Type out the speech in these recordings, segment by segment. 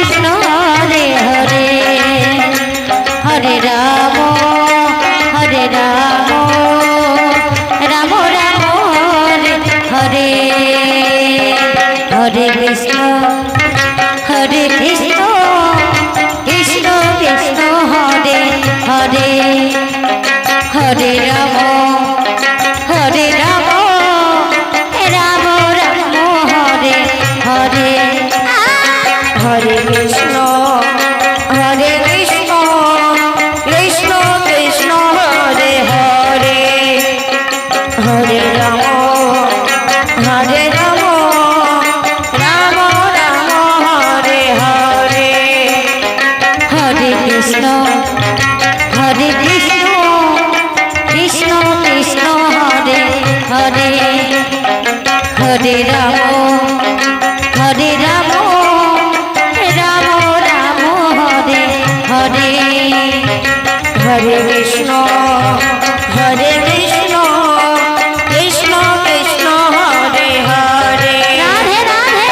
Krishna Hare Hare Hare Ram Ram Ram Hare Hare Hare Krishna Krishna Krishna Hare Hare Hare Ram Ram Ram Hare Hare Hare Krishna Krishna Krishna Krishna Hare Hare Hare Ram Ram Ram Hare Hare Hare Krishna Krishna Krishna Hare Hare Hare Ram Ram Ram Hare Hare Hare Krishna Krishna Krishna Krishna Hare Hare Radhe Radhe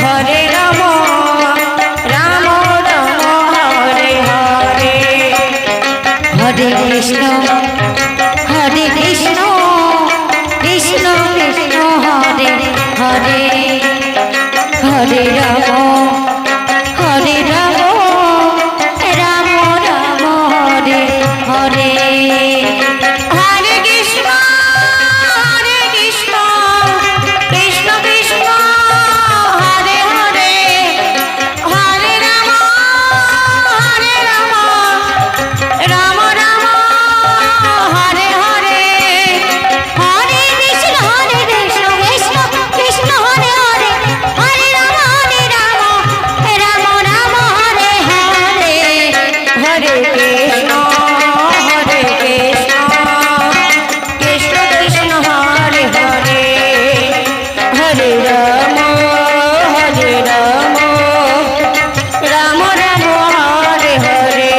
Hare Ram Ram Hare Hare Hare Krishna Krishna Krishna Krishna Hare Hare Hare Ram Ram Ram Hare Hare Hare Krishna Krishna Krishna Krishna Hare Hare Hare Ram Ram Ram Hare Hare Hare Krishna Krishna Krishna Hare Hare Hare Ram Ram Ram Hare Hare Hare Krishna Krishna Krishna Hare Hare Hare Ram Ram Ram Hare Hare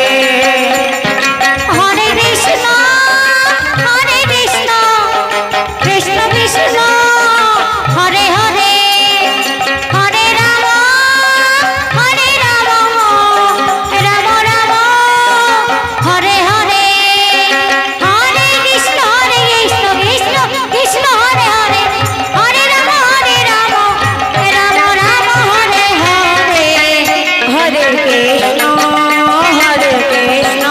Hare Krishna Krishna Krishna Hare Hare Hare Ram Ram Ram Hare Hare Hare Krishna Krishna Krishna Hare Hare Hare Ram Ram Ram Hare Hare Hare Krishna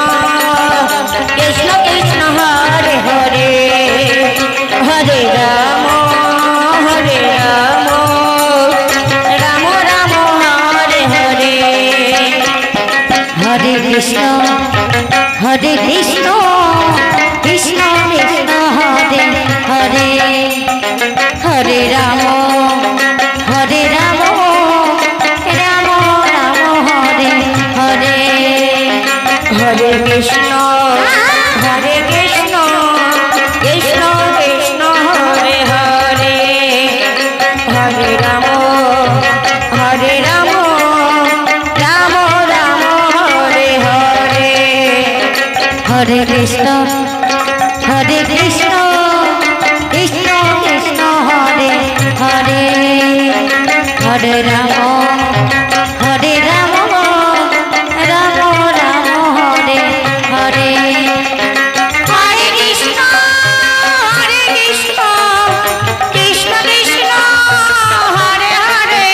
Krishna Krishna Hare Hare Hare Ram Ram Ram Hare Hare Hare Krishna Krishna Krishna Krishna Hare Hare Hare Ram Ram Ram Hare Hare Hare Krishna Krishna Krishna Krishna Hare Hare Hare Ram Ram Ram Hare Hare Hare Krishna Krishna Krishna Krishna Hare Hare Hare Ram Ram Ram Hare Hare Hare Krishna Krishna Krishna Hare Hare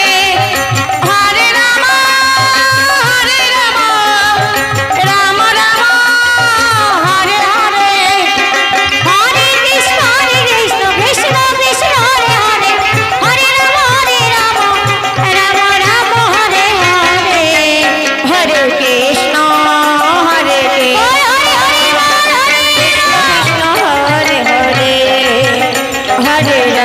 Hare Ram Ram Ram Hare Hare Hare Krishna Krishna Krishna Hare Hare Hare Ram Ram Ram Hare Hare Hare Krishna Krishna Hare Hare Hare